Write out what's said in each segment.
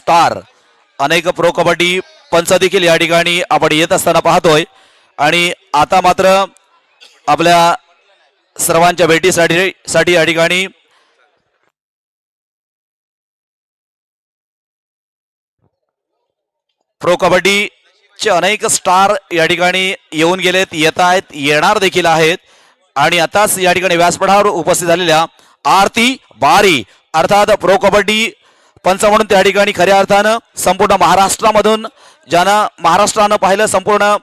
Star अनेक pro kabaddi पंच देखील या ठिकाणी आपण येत असताना पाहतोय आणि आता मात्र आपल्या सर्वांच्या भेटीसाठी या ठिकाणी प्रो कबड्डी चे अनेक स्टार या ठिकाणी येऊन गेलेत, येत आहेत, येणार देखील आहेत आणि आताच या ठिकाणी व्यासपीठावर उपस्थित झालेल्या आरती बारी अर्थात प्रो कबड्डी पंच म्हणून त्या ठिकाणी खऱ्या अर्थानं संपूर्ण महाराष्ट्रामधून ज्यानं महाराष्ट्रानं पाहिलं, संपूर्ण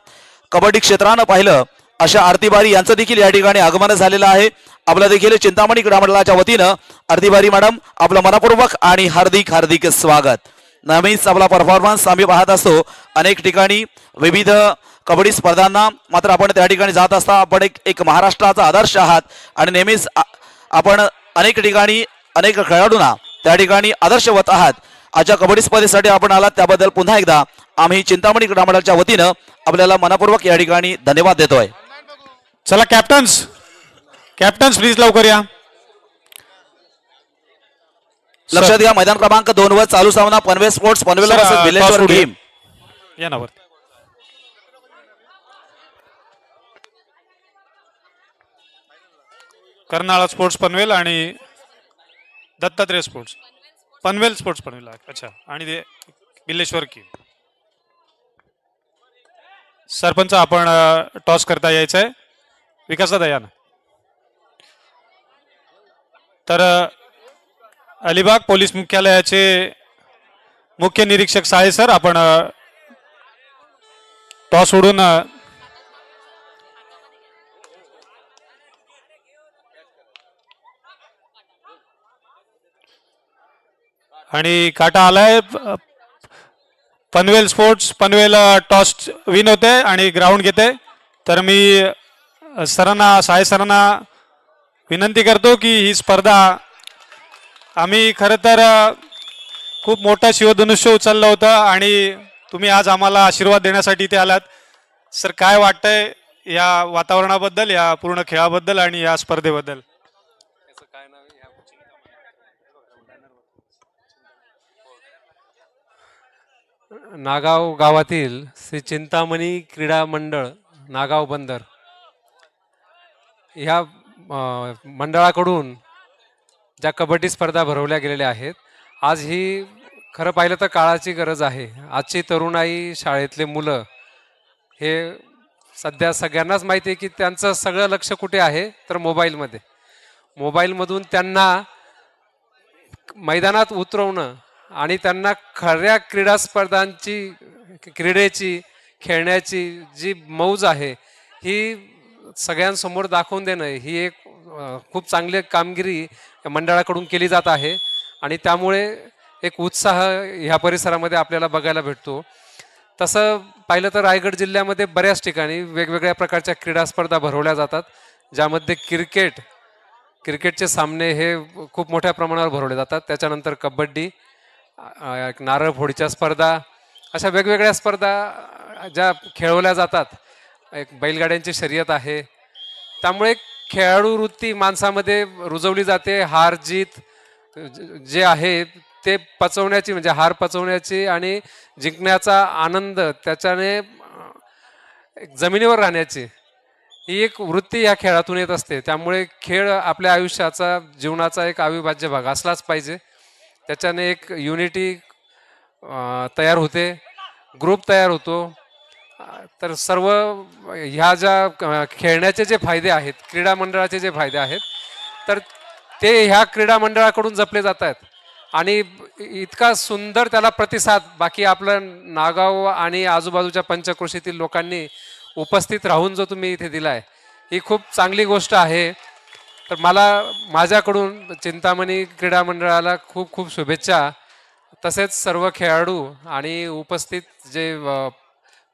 कबड्डी क्षेत्रानं पाहिलं अशा आरती बारी यांचं देखील या ठिकाणी आगमन झालेलं आहे. आपलं देखील चिंतामणी क्रीडा मंडळाच्या वतीनं आरती बारी मॅडम आपलं मनपूर्वक आणि हार्दिक हार्दिक स्वागत. नेहमीच आपला परफॉर्मन्स आम्ही पाहत असतो अनेक ठिकाणी विविध कबड्डी स्पर्धांना, मात्र आपण त्या ठिकाणी जात असता आपण एक महाराष्ट्राचा आदर्श आहात आणि नेहमीच आपण अनेक ठिकाणी अनेक खेळाडूंना त्या ठिकाणी आदर्शवत आहात. आजच्या कबड्डी स्पर्धेसाठी आपण आलात त्याबद्दल पुन्हा एकदा आम्ही चिंतामणी क्रीडा मंडळाच्या वतीनं आपल्याला मनपूर्वक या ठिकाणी धन्यवाद देतोय. चला कॅप्टन्स प्लीज लवकर या. लक्षात घ्या मैदान क्रमांक 2 वर चालू सामना Panvel sports Panvel versus Bileshwar team या नावर. कर्नाळा स्पोर्ट्स पनवेल आणि दत्तात्रय स्पोर्ट्स पनवेल स्पोर्ट्स पनवेल. अच्छा, आणि ते बिलेश्वर की. सरपंच आपण टॉस करता यायचं आहे विकासदादा या ना. तर अलिबाग पोलीस मुख्यालयाचे मुख्य निरीक्षक साळे सर आपण टॉस उडून आणि काटा आलाय. Panvel sports Panvel toss win होते आणि ग्राउंड घेते. तर मी सरांना साळे सरांना विनंती करतो की ही स्पर्धा आम्ही खरं तर खूप मोठा शिवधनुष्य उचललं होतं आणि तुम्ही आज आम्हाला आशीर्वाद देण्यासाठी इथे आलात. सर काय वाटतंय या वातावरणाबद्दल, या पूर्ण खेळाबद्दल आणि या स्पर्धेबद्दल? नागाव गावातील श्री चिंतामणी क्रीडा मंडळ नागाव बंदर ह्या मंडळाकडून ज्या कबड्डी स्पर्धा भरवल्या गेलेल्या आहेत, आज ही खरं पाहिलं तर काळाची गरज आहे. आजची तरुणाई, शाळेतले मुलं हे सध्या सगळ्यांनाच माहिती आहे की त्यांचं सगळं लक्ष कुठे आहे तर मोबाईलमध्ये. मोबाईलमधून त्यांना मैदानात उतरवणं आणि त्यांना खऱ्या क्रीडा स्पर्धांची, क्रीडेची, खेळण्याची जी मौज आहे ही सगळ्यांसमोर दाखवून देणं ही एक खूप चांगली कामगिरी मंडळाकडून केली जात आहे आणि त्यामुळे एक उत्साह ह्या परिसरामध्ये आपल्याला बघायला भेटतो. तसं पाहिलं तर रायगड जिल्ह्यामध्ये बऱ्याच ठिकाणी वेगवेगळ्या प्रकारच्या क्रीडा स्पर्धा भरवल्या जातात, ज्यामध्ये क्रिकेटचे सामने हे खूप मोठ्या प्रमाणावर भरवले जातात. त्याच्यानंतर कबड्डी, एक नारळ फोडीच्या स्पर्धा, अशा वेगवेगळ्या स्पर्धा ज्या खेळवल्या जातात. एक बैलगाड्यांची शर्यत आहे. त्यामुळे खेळाडू वृत्ती माणसामध्ये रुजवली जाते. हार जीत जे आहे ते पचवण्याची, म्हणजे हार पचवण्याची आणि जिंकण्याचा आनंद, त्याच्याने जमिनीवर राहण्याची ही एक वृत्ती या खेळातून येत असते. त्यामुळे खेळ आपल्या आयुष्याचा, जीवनाचा एक अविभाज्य भाग असलाच पाहिजे. त्याच्याने एक युनिटी तयार होते, ग्रुप तयार होतो. तर सर्व ह्या ज्या खेळण्याचे जे फायदे आहेत, क्रीडा मंडळाचे जे फायदे आहेत, तर ते ह्या क्रीडा मंडळाकडून जपले जात आहेत आणि इतका सुंदर त्याला प्रतिसाद बाकी आपलं नागाव आणि आजूबाजूच्या पंचक्रोशीतील लोकांनी उपस्थित राहून जो तुम्ही इथे दिलाय, ही खूप चांगली गोष्ट आहे. तर मला माझ्याकडून चिंतामणी क्रीडा मंडळाला खूप खूप शुभेच्छा. तसेच सर्व खेळाडू आणि उपस्थित जे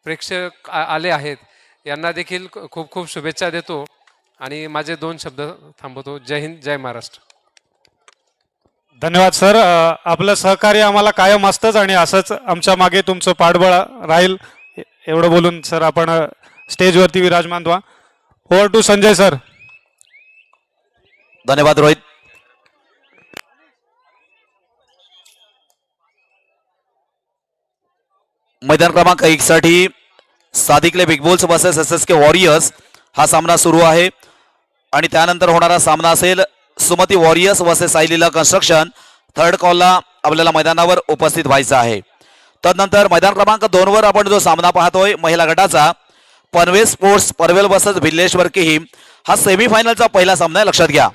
प्रेक्षक आले आहेत यांना देखील खूप खूप शुभेच्छा देतो आणि माझे 2 शब्द थांबवतो. जय हिंद, जय महाराष्ट्र. धन्यवाद सर. आपलं सहकार्य आम्हाला कायम असतंच आणि असंच आमच्या मागे तुमचं पाठबळ राहील एवढं बोलून सर आपण स्टेजवरती विराजमान व्हा. Over to Sanjay sir. धन्यवाद रोहित. मैदान क्रमांक 1 साठी Sadikle big bulls versus SSK warriors हा सामना सुरू आहे आणि त्यानंतर होणारा सामना असेल Sumati warriors versus Saileela construction. Third कॉलला आपल्याला मैदानावर उपस्थित व्हायचं आहे. तदनंतर मैदान क्रमांक 2 वर आपण जो सामना पाहतोय महिला गटाचा पनवेल स्पोर्ट्स पनवेल वर्सेस भिल्लेश्वर किहीम हा सेमीफायनलचा पहिला सामना आहे. लक्षात घ्या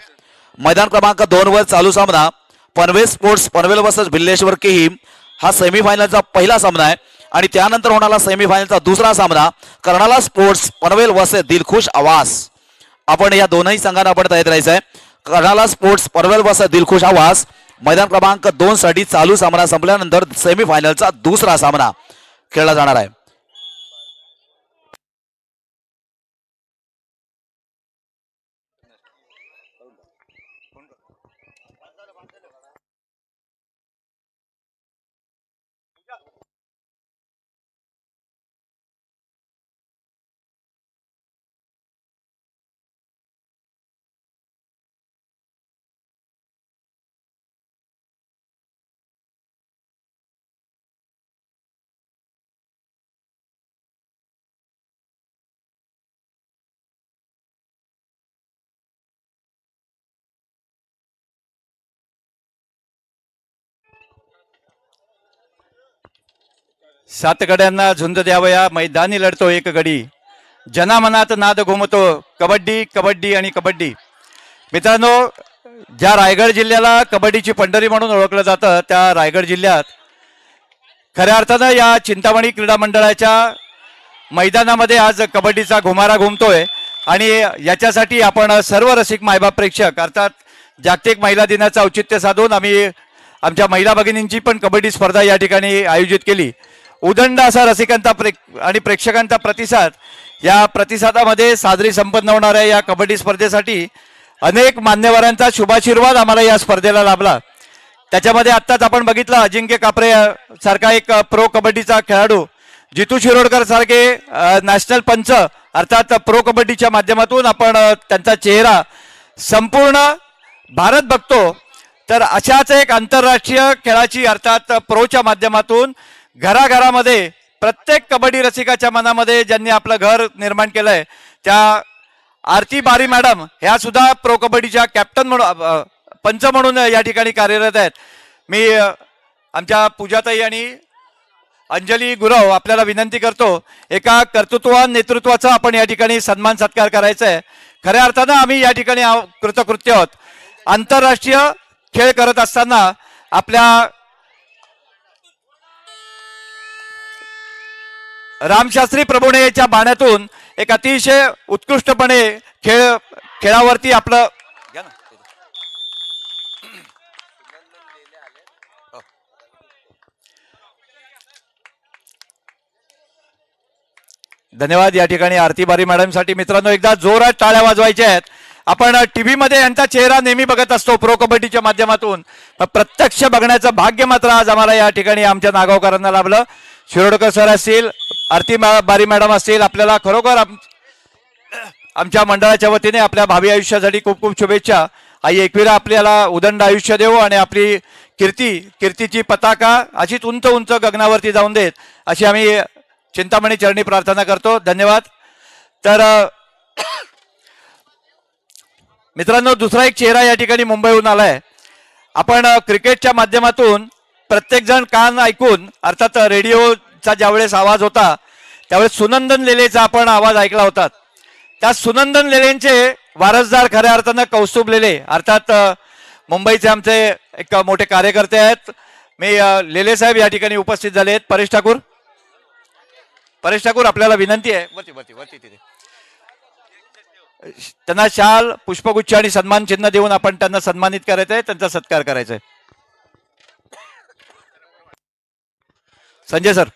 मैदान क्रमांक 2 वर चालू सामना पनवेल स्पोर्ट्स पनवेल वर्सेस भिल्लेश्वर किहीम हा सेमीफायनलचा पहिला सामना आहे आणि त्यानंतर होणारा सेमीफायनलचा दुसरा सामना कर्नाला स्पोर्ट्स पनवेल वर्सेस दिलखुश आवास. आपण या दोनही संघांना आपण तयार राहायचं आहे. कर्नाला स्पोर्ट्स पनवेल वर्सेस दिलखुश आवास मैदान क्रमांक 2 साठी चालू सामना संपल्यानंतर सेमीफायनलचा दुसरा सामना खेळला जाणार आहे. सात गड्यांना झुंज द्यावया मैदानी लढतो एक गडी जनामनात नाद घुमतो कबड्डी कबड्डी आणि कबड्डी. मित्रांनो ज्या रायगड जिल्ह्याला कबड्डीची पंढरी म्हणून ओळखलं जातं त्या रायगड जिल्ह्यात खऱ्या अर्थानं या चिंतामणी क्रीडा मंडळाच्या मैदानामध्ये आज कबड्डीचा घुमारा घुमतोय आणि याच्यासाठी आपण सर्व रसिक मायबाप प्रेक्षक अर्थात जागतिक महिला दिनाचं औचित्य साधून आम्ही आमच्या महिला भगिनींची पण कबड्डी स्पर्धा या ठिकाणी आयोजित केली. उदंड असा रसिकांचा आणि प्रेक्षकांचा प्रतिसाद. या प्रतिसादामध्ये साजरी संपन्न होणाऱ्या या कबड्डी स्पर्धेसाठी अनेक मान्यवरांचा शुभाशीर्वाद आम्हाला या स्पर्धेला लाभला. त्याच्यामध्ये आत्ताच आपण बघितलं अजिंक्य कापरे सारखा एक प्रो कबड्डीचा खेळाडू, जितू शिरोडकर सारखे नॅशनल पंच अर्थात प्रो कबड्डीच्या माध्यमातून आपण त्यांचा चेहरा संपूर्ण भारत बघतो. तर अशाच एक आंतरराष्ट्रीय खेळाची अर्थात प्रोच्या माध्यमातून घराघरामध्ये प्रत्येक कबड्डी रसिकाच्या मनामध्ये ज्यांनी आपलं घर निर्माण केलंय त्या आरती बारी मॅडम ह्या सुद्धा प्रो कबड्डीच्या कॅप्टन म्हणून पंच म्हणून या ठिकाणी कार्यरत आहेत. मी आमच्या पूजाताई आणि अंजली गुरव आपल्याला विनंती करतो एका कर्तृत्ववान नेतृत्वाचा आपण या ठिकाणी सन्मान सत्कार करायचा आहे. खऱ्या अर्थानं आम्ही या ठिकाणी कृतकृत्य आहोत. आंतरराष्ट्रीय खेळ करत असताना आपल्या रामशास्त्री प्रभुणेच्या बाण्यातून एक अतिशय उत्कृष्टपणे खेळावरती आपलं धन्यवाद या ठिकाणी आरती बारी मॅडम साठी. मित्रांनो एकदा जोरात टाळ्या वाजवायच्या आहेत. आपण टीव्ही मध्ये यांचा चेहरा नेहमी बघत असतो प्रो कबड्डीच्या माध्यमातून, प्रत्यक्ष बघण्याचं भाग्य मात्र आज आम्हाला या ठिकाणी आमच्या नागावकरांना लाभलं. शिरोडकर सर असतील, आरती बारी मॅडम असतील, आपल्याला खरोखर आमच्या मंडळाच्या वतीने आपल्या भावी आयुष्यासाठी खूप खूप शुभेच्छा. आई एकविरा आपल्याला उदंड आयुष्य देव आणि आपली कीर्तीची पताका अशीच उंच उंच गगनावरती जाऊन देत अशी आम्ही चिंतामणी चरणी प्रार्थना करतो. धन्यवाद. तर मित्रांनो दुसरा एक चेहरा या ठिकाणी मुंबईहून आलाय. आपण क्रिकेटच्या माध्यमातून प्रत्येक जण कान ऐकून अर्थात रेडिओचा ज्यावेळेस आवाज होता त्यावेळेस सुनंदन लेलेचा आपण आवाज ऐकला होता. त्या सुनंदन लेलेंचे वारसदार खऱ्या अर्थानं कौस्तुभ लेले अर्थात मुंबईचे आमचे एक मोठे कार्यकर्ते आहेत. मी लेले साहेब या ठिकाणी उपस्थित झाले आहेत. परेश ठाकूर आपल्याला विनंती आहे वरती तिथे त्यांना शाल पुष्पगुच्छ आणि सन्मान चिन्ह देऊन आपण त्यांना सन्मानित करायचंय, त्यांचा सत्कार करायचा आहे. संजय सर.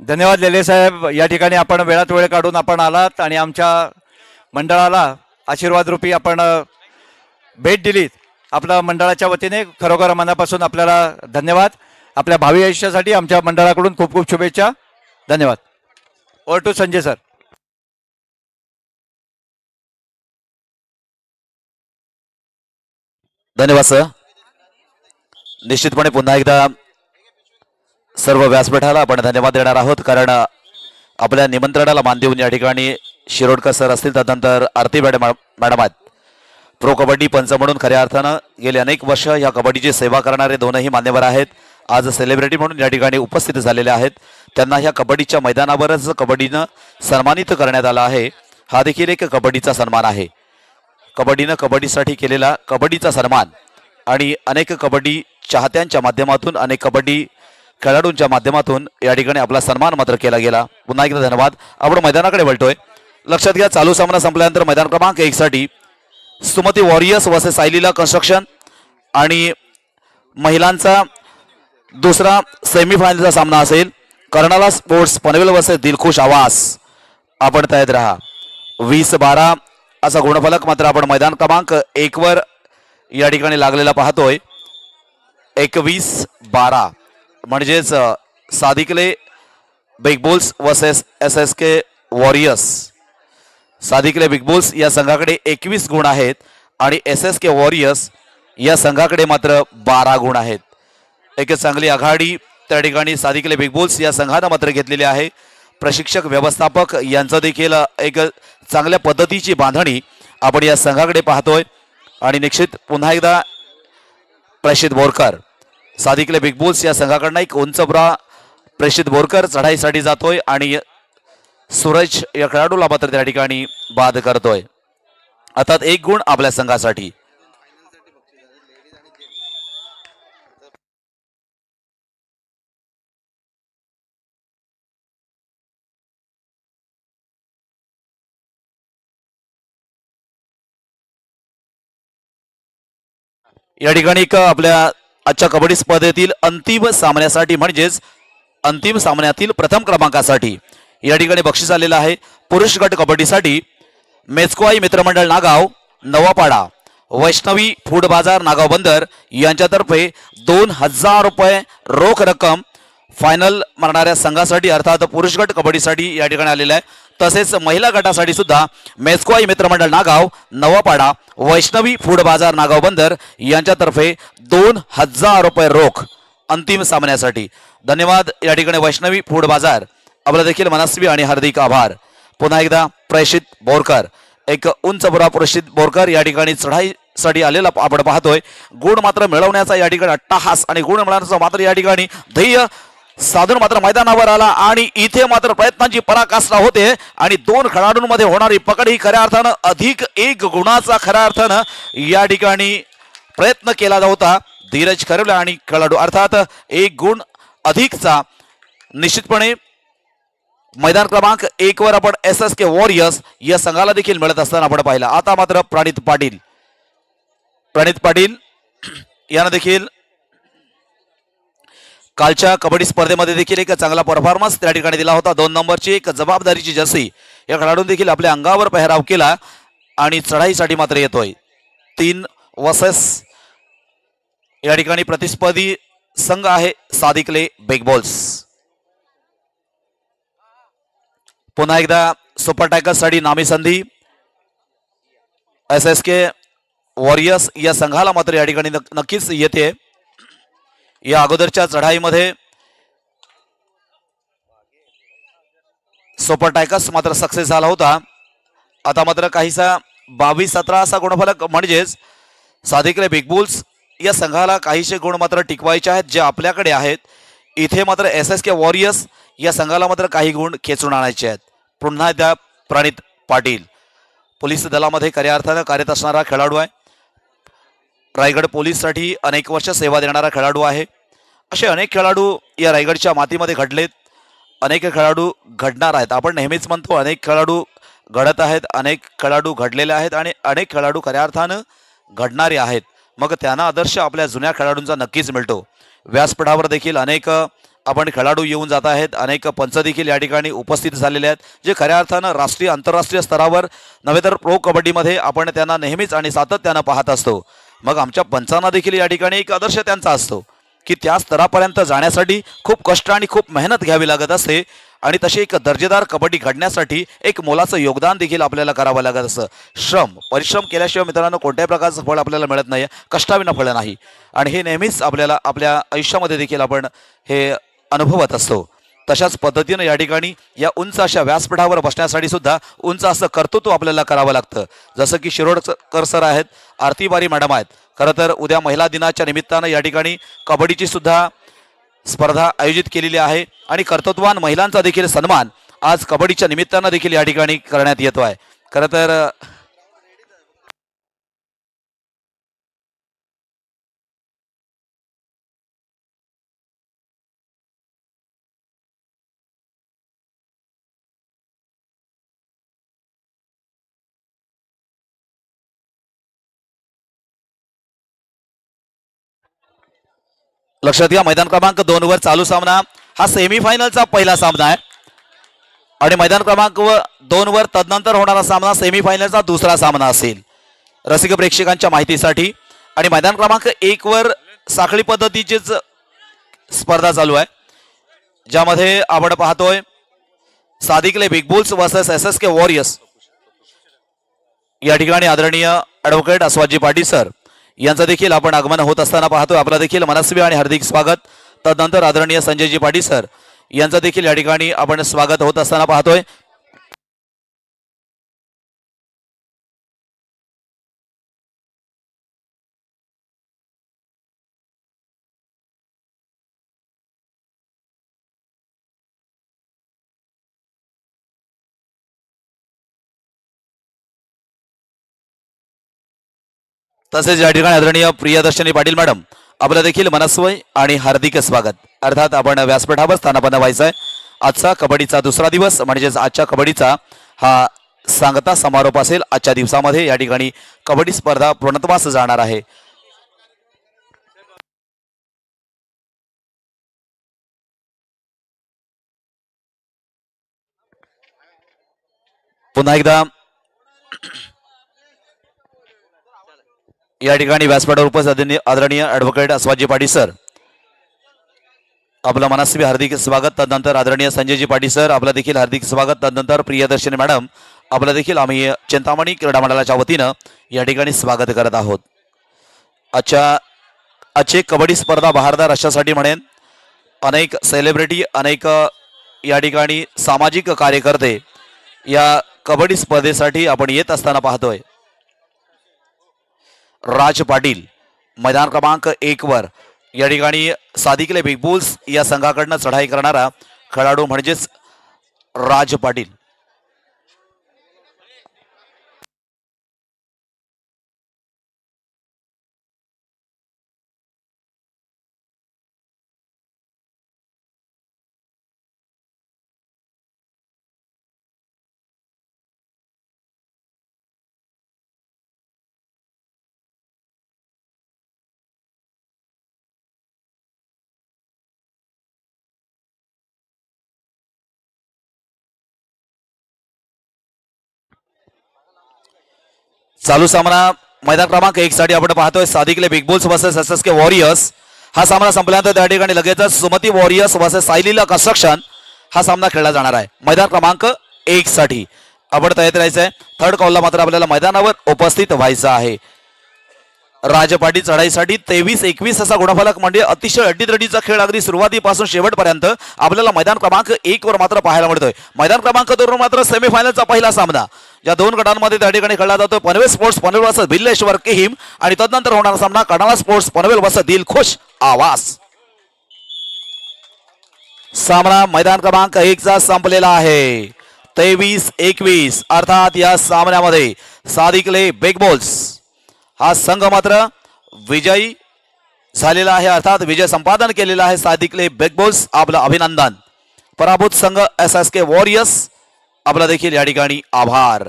धन्यवाद लेले साहेब. या ठिकाणी आपण वेळात वेळ काढून आपण आलात आणि आमच्या मंडळाला आशीर्वाद रूपी आपण भेट दिलीत. आपल्या मंडळाच्या वतीने खरोखर मनापासून आपल्याला धन्यवाद. आपल्या भावी आयुष्यासाठी आमच्या मंडळाकडून खूप खूप शुभेच्छा. धन्यवाद. Over to Sanjay sir. धन्यवाद सर. निश्चितपणे पुन्हा एकदा सर्व व्यासपीठाला आपण धन्यवाद देणार आहोत, कारण आपल्या निमंत्रणाला मान देऊन या ठिकाणी शिरोडकर सर असतील, त्यानंतर आरती मॅडम आहेत. प्रो कबड्डी पंच म्हणून खऱ्या अर्थानं गेले अनेक वर्ष या कबड्डीची सेवा करणारे दोनही मान्यवर आहेत. आज सेलिब्रिटी म्हणून या ठिकाणी उपस्थित झालेले आहेत. त्यांना ह्या कबड्डीच्या मैदानावरच कबड्डीनं सन्मानित करण्यात आलं आहे. हा देखील एक कबड्डीचा सन्मान आहे. कबड्डीनं कबड्डीसाठी केलेला कबड्डीचा सन्मान आणि अनेक कबड्डी चाहत्यांच्या माध्यमातून, अनेक कबड्डी खेळाडूंच्या माध्यमातून या ठिकाणी आपला सन्मान मात्र केला गेला. पुन्हा एकदा धन्यवाद. आपण मैदानाकडे वळतोय. लक्षात घ्या, चालू सामना संपल्यानंतर मैदान क्रमांक 1 साठी Sumati warriors versus Saileela construction आणि महिलांचा दुसरा सेमीफायनलचा सामना असेल. कर्नाला स्पोर्ट्स पनवेल वर्सेस दिलखुश आवास. आपण तयार राहा. 20-12 असा गुणफलक मात्र आपण मैदान क्रमांक 1 वर या ठिकाणी लागलेला पाहतोय. 21-12 म्हणजेच Sadikle big bulls versus SSK warriors. Sadikle big bulls या संघाकडे 21 गुण आहेत आणि SSK वॉरियर्स या संघाकडे मात्र 12 गुण आहेत. एक चांगली आघाडी त्या ठिकाणी सादिकले बिग बुल्स या संघानं मात्र घेतलेली आहे. प्रशिक्षक व्यवस्थापक यांचं देखील एक चांगल्या पद्धतीची बांधणी आपण या संघाकडे पाहतोय. आणि निश्चित पुन्हा एकदा प्रेषित बोरकर, सादिकले बिग बुल्स या संघाकडनं एक उंचपुरा प्रेषित बोरकर चढाईसाठी जातोय आणि सूरज या खेळाडूला मात्र त्या ठिकाणी बाद करतोय. अर्थात 1 गुण आपल्या संघासाठी. या ठिकाणी एक आपल्या आजच्या कबड्डी स्पर्धेतील अंतिम सामन्यासाठी म्हणजेच अंतिम सामन्यातील प्रथम क्रमांकासाठी या ठिकाणी बक्षीस आलेलं आहे. पुरुष गट कबड्डीसाठी मेचकोआई मित्रमंडळ नागाव नवापाडा, वैष्णवी फूड बाजार नागाव बंदर यांच्यातर्फे 2000 रुपये रोख रक्कम फायनल मारणाऱ्या संघासाठी अर्थात पुरुष गट कबड्डीसाठी या ठिकाणी आलेला आहे. तसेच महिला गटासाठी सुद्धा मेचकोआई मित्रमंडळ नागाव नवापाडा, वैष्णवी फूड बाजार नागाव बंदर यांच्यातर्फे 2000 रुपये रोख अंतिम सामन्यासाठी. धन्यवाद या ठिकाणी वैष्णवी फूड बाजार. आपला देखील मनस्वी आणि हार्दिक आभार. पुन्हा एकदा प्रेषित बोरकर, एक उंचपुरा प्रेषित बोरकर या ठिकाणी चढाईसाठी आलेला आपण पाहतोय. गुण मात्र मिळवण्याचा या ठिकाणी अट्टाहास आणि गुण मिळवण्याचा मात्र या ठिकाणी ध्येय साधून मात्र मैदानावर आला आणि इथे मात्र प्रयत्नांची पराकाष्ठा होते आणि 2 खेळाडूंमध्ये होणारी पकड ही खऱ्या अर्थानं अधिक 1 गुणाचा खऱ्या अर्थानं या ठिकाणी प्रयत्न केला होता. धीरज खरवले आणि खेळाडू अर्थात 1 गुण अधिकचा निश्चितपणे मैदान क्रमांक 1 वर आपण SSK वॉरियर्स या संघाला देखील मिळत असताना आपण पाहिला. आता मात्र प्रणित पाटील यानं देखील कालच्या कबड्डी स्पर्धेमध्ये देखील एक चांगला परफॉर्मन्स त्या ठिकाणी दिला होता. 2 नंबरची एक जबाबदारीची जर्सी या खेळाडून देखील आपल्या अंगावर पेहराव केला आणि चढाईसाठी मात्र येतोय. 3 वर्सेस या ठिकाणी प्रतिस्पर्धी संघ आहे सादिकले बिग बॉल्स. पुन्हा एकदा सुपर टायगर्स साठी नामी संधी. SSK वॉरियर्स या संघाला मात्र या ठिकाणी नक्कीच येते. या अगोदरच्या चढाईमध्ये सुपर टायगर्स मात्र सक्सेस झाला होता. आता मात्र काहीसा 22-17 असा गुणफलक म्हणजेच सादिकले बिग बुल्स या संघाला काहीशे गुण मात्र टिकवायचे आहेत जे आपल्याकडे आहेत. इथे मात्र SSK वॉरियर्स या संघाला मात्र काही गुण खेचून आणायचे आहेत. पुन्हा एकदा प्रणित पाटील पोलीस दलामध्ये खऱ्या अर्थानं कार्यरत असणारा खेळाडू आहे. रायगड पोलीससाठी अनेक वर्ष सेवा देणारा खेळाडू आहे. असे अनेक खेळाडू या रायगडच्या मातीमध्ये घडलेत. अनेक खेळाडू घडणार आहेत. आपण नेहमीच म्हणतो अनेक खेळाडू घडत आहेत, अनेक खेळाडू घडलेले आहेत आणि अनेक खेळाडू खऱ्या अर्थानं घडणारे आहेत. मग त्यांना आदर्श आपल्या जुन्या खेळाडूंचा नक्कीच मिळतो. व्यासपीठावर देखील अनेक आपण खेळाडू येऊन जात आहेत. अनेक पंच देखील या ठिकाणी उपस्थित झालेले आहेत जे खऱ्या अर्थानं राष्ट्रीय आंतरराष्ट्रीय स्तरावर नव्हे तर प्रो कबड्डीमध्ये आपण त्यांना नेहमीच आणि सातत्यानं पाहत असतो. मग आमच्या पंचांना देखील या ठिकाणी एक आदर्श त्यांचा असतो की त्या स्तरापर्यंत जाण्यासाठी खूप कष्ट आणि खूप मेहनत घ्यावी लागत असते आणि तशी एक दर्जेदार कबड्डी घडण्यासाठी एक मोलाचं योगदान देखील आपल्याला करावं लागत असतं. परिश्रम केल्याशिवाय मित्रांनो कोणत्याही प्रकारचं फळ आपल्याला मिळत नाही, कष्टाविना फळ नाही. आणि हे नेहमीच आपल्याला आपल्या आयुष्यामध्ये देखील आपण हे अनुभवत असतो. तशाच पद्धतीनं या ठिकाणी या उंच अशा व्यासपीठावर बसण्यासाठी सुद्धा उंच असं कर्तृत्व आपल्याला करावं लागतं. जसं की शिरोडकर सर आहेत, आरती बारी मॅडम आहेत. खरं तर उद्या महिला दिनाच्या निमित्तानं या ठिकाणी कबड्डीची सुद्धा स्पर्धा आयोजित केलेली आहे आणि कर्तृत्ववान महिलांचा देखील सन्मान आज कबड्डीच्या निमित्तानं देखील या ठिकाणी करण्यात येतो आहे. खरं तर लक्षात घ्या, मैदान क्रमांक 2 वर चालू सामना हा सेमीफायनलचा पहिला सामना आहे आणि मैदान क्रमांक 2 वर तदनंतर होणारा सामना सेमीफायनलचा दुसरा सामना असेल. रसिक प्रेक्षकांच्या माहितीसाठी. आणि मैदान क्रमांक 1 वर साखळी पद्धतीचीच स्पर्धा चालू आहे, ज्यामध्ये आपण पाहतोय Sadikle big bulls versus SSK warriors. या ठिकाणी आदरणीय ॲडव्होकेट अस्वाजी पाटील सर यांचं देखील आपण आगमन होत असताना पाहतोय. आपला देखील मनस्वी आणि हार्दिक स्वागत. तदनंतर आदरणीय संजयजी पाटील सर यांचं देखील या ठिकाणी आपण स्वागत होत असताना पाहतोय. तसेच या ठिकाणी आदरणीय प्रियदर्शनी पाटील मॅडम आपलं देखील मनस्वी आणि हार्दिक स्वागत. अर्थात आपण व्यासपीठावर स्थानापन्न व्हायचं आहे. आजचा कबड्डीचा दुसरा दिवस म्हणजेच आजच्या कबड्डीचा हा सांगता समारोप असेल. आजच्या दिवसामध्ये या ठिकाणी कबड्डी स्पर्धा पूर्णत्वास जाणार आहे. पुन्हा एकदा या ठिकाणी व्यासपीठावर उपस्थित आदरणीय ॲडव्होकेट अस्वाजी पाटील सर आपलं मनस्वी हार्दिक स्वागत. तदनंतर आदरणीय संजयजी पाटील सर आपलं देखील हार्दिक स्वागत. तदनंतर प्रियदर्शनी मॅडम आपलं देखील आम्ही चिंतामणी क्रीडा मंडळाच्या वतीनं या ठिकाणी स्वागत करत आहोत. आजची कबड्डी स्पर्धा बहारदार अशासाठी म्हणेन, अनेक सेलिब्रिटी, अनेक या ठिकाणी सामाजिक कार्यकर्ते या कबड्डी स्पर्धेसाठी आपण येत असताना पाहतोय. राज पाटील मैदान क्रमांक 1 वर या ठिकाणी सादिकले बिग बुल्स या संघाकडनं चढाई करणारा खेळाडू म्हणजेच राज पाटील. चालू सामना मैदान क्रमांक 1 साठी आपण पाहतोय Sadikle big bulls versus SSK warriors. हा सामना संपल्यानंतर त्या ठिकाणी लगेचच Sumati warriors versus Saileela construction हा सामना खेळला जाणार आहे. मैदान क्रमांक 1 साठी आपण तयार राहायचं आहे. थर्ड कॉलला मात्र आपल्याला मैदानावर उपस्थित व्हायचं आहे. राजपाटी चढाईसाठी 23-21 असा गुणफलक म्हणजे अतिशय अड्डीतडीचा खेळ अगदी सुरुवातीपासून शेवटपर्यंत आपल्याला मैदान क्रमांक 1 वर मात्र पाहायला मिळतोय. मैदान क्रमांक 2 वर मात्र सेमीफायनलचा पहिला सामना या दोन गटांमध्ये त्या ठिकाणी खेळला जातो. पनवेल स्पोर्ट्स पनवेल वर्सेस बिल्लेश्वर किहिम आणि तदनंतर होणारा सामना कडाळा स्पोर्ट्स पनवेल वर्सेस दिलखुश आवास. सामना मैदान क्रमांक 1 चा संपलेला आहे. 23-21 अर्थात या सामन्यामध्ये सादिकले बिग बुल्स हा संघ मात्र विजयी झालेला आहे. अर्थात विजय संपादन केलेला आहे सादिकले बिग बुल्स. आपलं अभिनंदन. पराभूत संघ SSK वॉरियर्स आपला देखील या ठिकाणी आभार.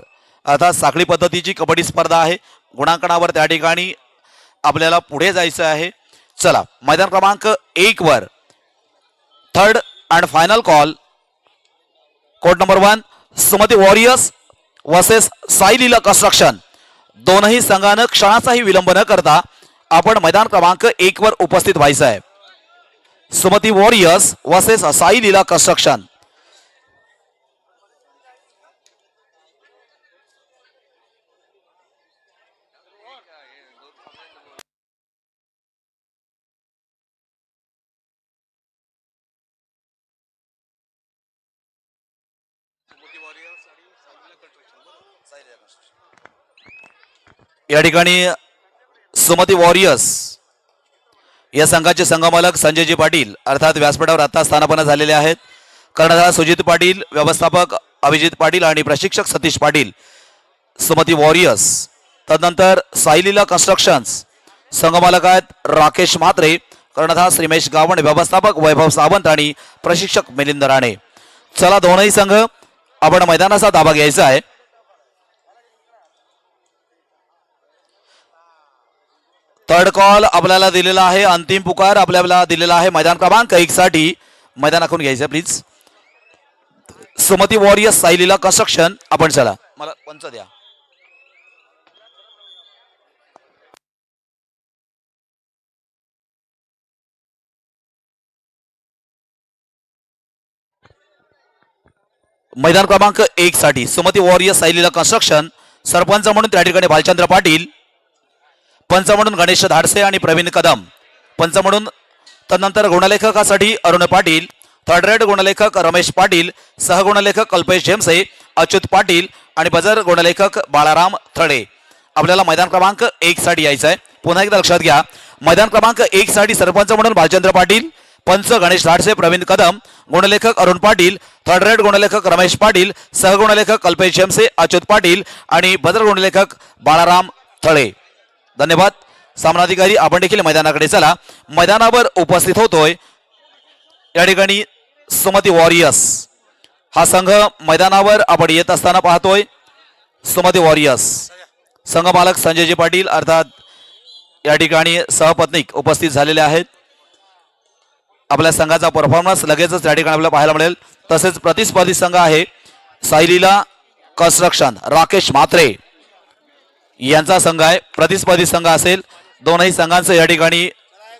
अर्थात साखळी पद्धतीची कबड्डी स्पर्धा आहे. गुणांकनावर त्या ठिकाणी आपल्याला पुढे जायचं आहे. चला मैदान क्रमांक 1 वर third and final call. Court number 1 Sumati warriors versus Sai Leela construction. दोनही संघानं क्षणाचाही विलंब न करता आपण मैदान क्रमांक 1 वर उपस्थित व्हायचं आहे. सुमती वॉरियर्स वर्सेस साई लीला कंस्ट्रक्शन. या ठिकाणी सुमती वॉरियर्स या संघाचे संघमालक संजयजी पाटील अर्थात व्यासपीठावर आता स्थानापन्न झालेले आहेत. कर्णधार सुजित पाटील, व्यवस्थापक अभिजित पाटील आणि प्रशिक्षक सतीश पाटील सुमती वॉरियर्स. तदनंतर साईलीला कन्स्ट्रक्शन्स संघमालक आहेत राकेश म्हात्रे, कर्णधार श्रीमेश गावण, व्यवस्थापक वैभव सावंत आणि प्रशिक्षक मिलिंद राणे. चला दोनही संघ आपण मैदानाचा ताबा घ्यायचा आहे. थर्ड कॉल आपल्याला दिलेला आहे, अंतिम पुकार आपल्याला दिलेला आहे मैदान क्रमांक 1 साठी. मैदान आखून घ्यायचं please. Sumati warriors Saileela construction. आपण चला मला पंच द्या. मैदान क्रमांक 1 साठी सुमती वॉरियर्स साईलीला कन्स्ट्रक्शन. सरपंच म्हणून त्या ठिकाणी भालचंद्र पाटील, पंच म्हणून गणेश धाडसे आणि प्रवीण कदम, पंच म्हणून तदनंतर गुणलेखकासाठी अरुण पाटील, थर्ड रेड गुणलेखक रमेश पाटील, सहगुणलेखक कल्पेश झेमसे, अच्युत पाटील आणि बजर गुणलेखक बाळाराम थडे. आपल्याला मैदान क्रमांक 1 साठी यायचं आहे. पुन्हा एकदा लक्षात घ्या, मैदान क्रमांक 1 साठी सरपंच म्हणून भालचंद्र पाटील, पंच गणेश धाडसे, प्रवीण कदम, गुणलेखक अरुण पाटील, थर्ड रेड गुणलेखक रमेश पाटील, सहगुणलेखक कल्पेश झेमसे, अच्युत पाटील आणि बजर गुणलेखक बाळाराम थळे. धन्यवाद. सामनाधिकारी आपण देखील मैदानाकडे चला. मैदानावर उपस्थित होतोय या ठिकाणी सुमती वॉरियर्स हा संघ मैदानावर आपण येत असताना पाहतोय. सुमती वॉरियर्स संघ मालक संजयजी पाटील अर्थात या ठिकाणी सहपत्नीक उपस्थित झालेले आहेत. आपल्या संघाचा परफॉर्मन्स लगेचच या ठिकाणी आपल्याला पाहायला मिळेल. तसेच प्रतिस्पर्धी संघ आहे साईलीला कन्स्ट्रक्शन, राकेश म्हात्रे यांचा संघ आहे. प्रतिस्पर्धी संघ असेल. दोनही संघांचं या ठिकाणी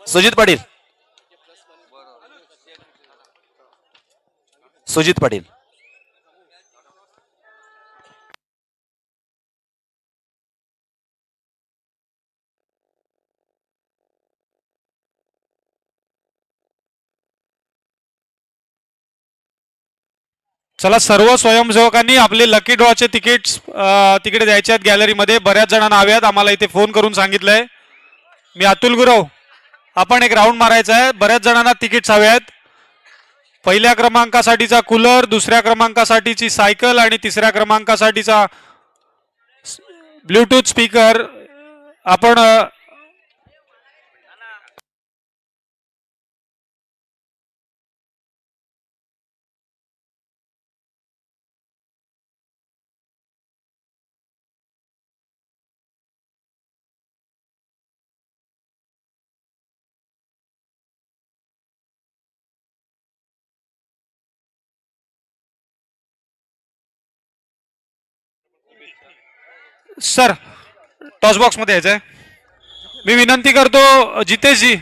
सुजित पाटील, सुजित पाटील चला, सर्व स्वयंसेवकांनी आपले लकी ड्रॉचे तिकीट द्यायचे आहेत गॅलरीमध्ये. बऱ्याच जणांना हवे आहेत, आम्हाला इथे फोन करून सांगितलंय. मी अतुल गुरव, आपण एक राऊंड मारायचा आहे. बऱ्याच जणांना तिकीट्स हवे आहेत. पहिल्या क्रमांकासाठीचा कूलर, दुसऱ्या क्रमांकासाठीची सायकल आणि तिसऱ्या क्रमांकासाठीचा ब्लूटूथ स्पीकर. आपण सर टॉस बॉक्स मध्ये यायचंय. मी विनंती करतो जितेशजी,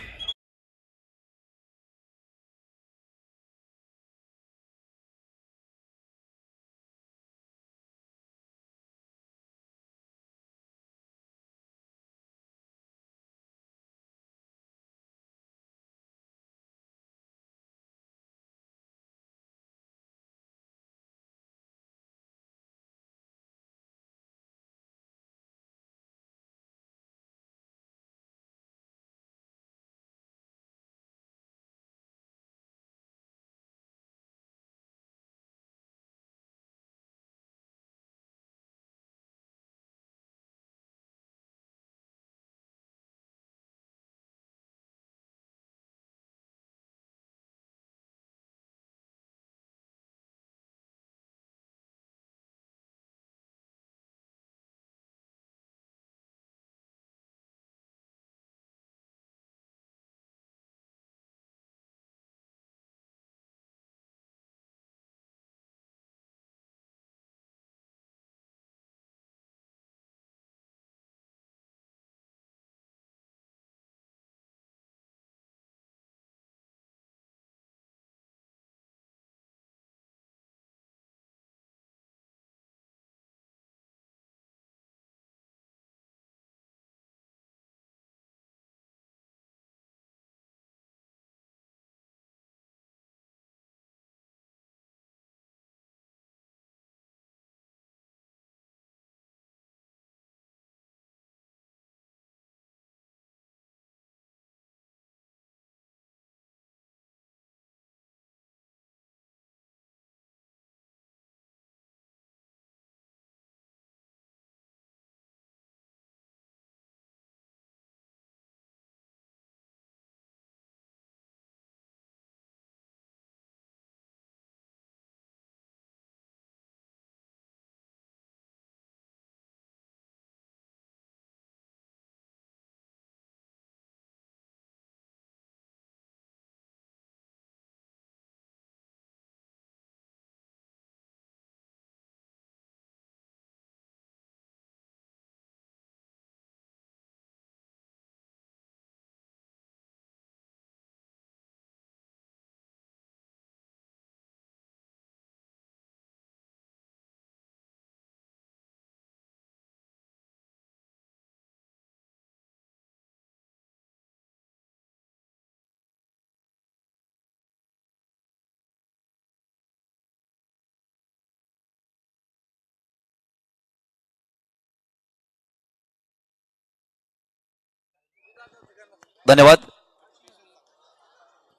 धन्यवाद.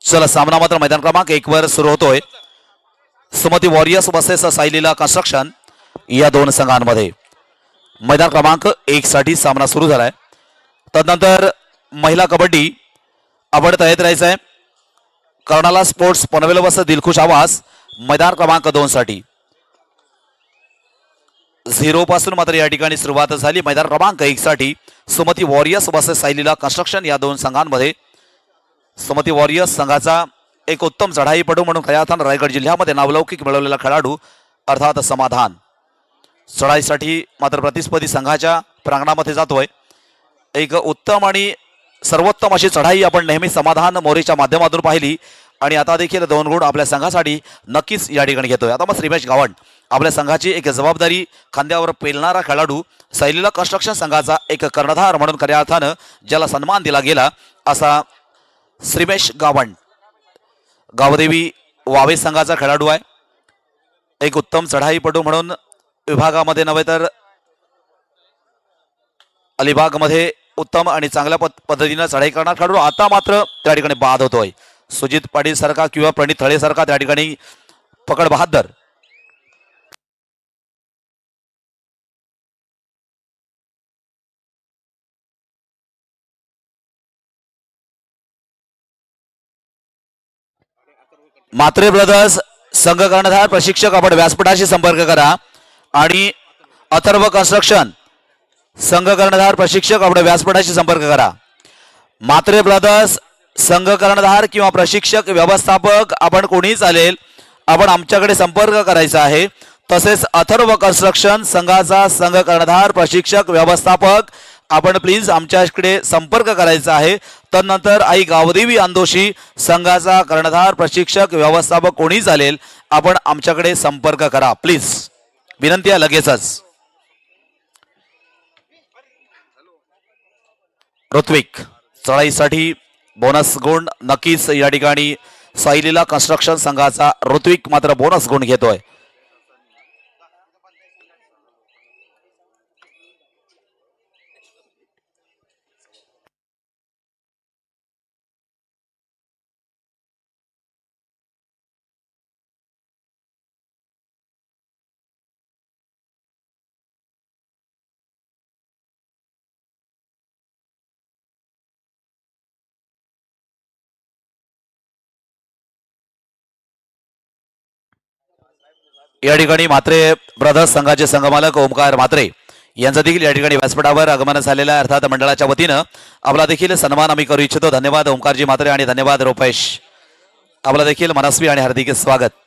चला सामना मात्र मैदान क्रमांक 1 वर सुरू होतोय. Sumati warriors versus Saileela construction या दोन संघांमध्ये मैदान क्रमांक 1 साठी सामना सुरू झालाय. तदनंतर महिला कबड्डी आपण तयार राहायचं आहे. कर्नाला स्पोर्ट्स पनवेल वर्सेस दिलखुश आवास मैदान क्रमांक 2 साठी 0 पासून मात्र या ठिकाणी सुरुवात झाली. मैदान क्रमांक 1 साठी Sumati warriors versus Saileela construction या दोन संघांमध्ये सुमती वॉरियर्स संघाचा एक उत्तम चढाईपटू म्हणून खऱ्या अर्थानं रायगड जिल्ह्यामध्ये नावलौकिक मिळवलेला खेळाडू अर्थात समाधान चढाईसाठी मात्र प्रतिस्पर्धी संघाच्या प्रांगणामध्ये जातोय. एक उत्तम आणि सर्वोत्तम अशी चढाई आपण नेहमी समाधान मोरेच्या माध्यमातून पाहिली आणि आता देखील 2 गुण आपल्या संघासाठी नक्कीच या ठिकाणी घेतोय. आता मग श्रीमेश गावंड आपल्या संघाची एक जबाबदारी खांद्यावर पेलणारा खेळाडू साईलीला कन्स्ट्रक्शन संघाचा एक कर्णधार म्हणून खऱ्या अर्थानं ज्याला सन्मान दिला गेला असा श्रीमेश गावंड गावदेवी वावे संघाचा खेळाडू आहे. एक उत्तम चढाईपटू म्हणून विभागामध्ये नव्हे तर अलिबागमध्ये उत्तम आणि चांगल्या पद्धतीने चढाई करणार खेळाडू आता मात्र त्या ठिकाणी बाद होतोय. सुजित पाटील सारखा किंवा प्रणित थळे सारखा त्या ठिकाणी पकड बहादर मात्रे ब्रदर्स संघ कर्णधार प्रशिक्षक आपण व्यासपीठाशी संपर्क करा आणि अथर्व कन्स्ट्रक्शन संघ कर्णधार प्रशिक्षक आपण व्यासपीठाशी संपर्क करा. मात्रे ब्रदर्स संघ कर्णधार किंवा प्रशिक्षक व्यवस्थापक आपण कोणी चालेल आपण आमच्याकडे संपर्क करायचा आहे. तसेच अथर्व कन्स्ट्रक्शन संघाचा संघ कर्णधार प्रशिक्षक व्यवस्थापक आपण प्लीज आमच्याकडे संपर्क करायचा आहे. तदनंतर आई गावदेवी अंदोशी संघाचा कर्णधार प्रशिक्षक व्यवस्थापक कोणी चालेल आपण आमच्याकडे संपर्क करा प्लीज. विनंती आहे लगेचच. ऋत्विक चढाईसाठी बोनस गुण नक्कीच या ठिकाणी साईलीला कन्स्ट्रक्शन संघाचा ऋत्विक मात्र बोनस गुण घेतोय. या ठिकाणी मात्रे ब्रदर्स संघाचे संघमालक ओमकार मात्रे यांचा देखील या ठिकाणी व्यासपीठावर आगमन झालेला आहे. अर्थात मंडळाच्या वतीनं आपला देखील सन्मान आम्ही करू इच्छितो. धन्यवाद ओमकारजी मात्रे आणि धन्यवाद रुपेश. आपला देखील मनस्वी आणि हार्दिक स्वागत.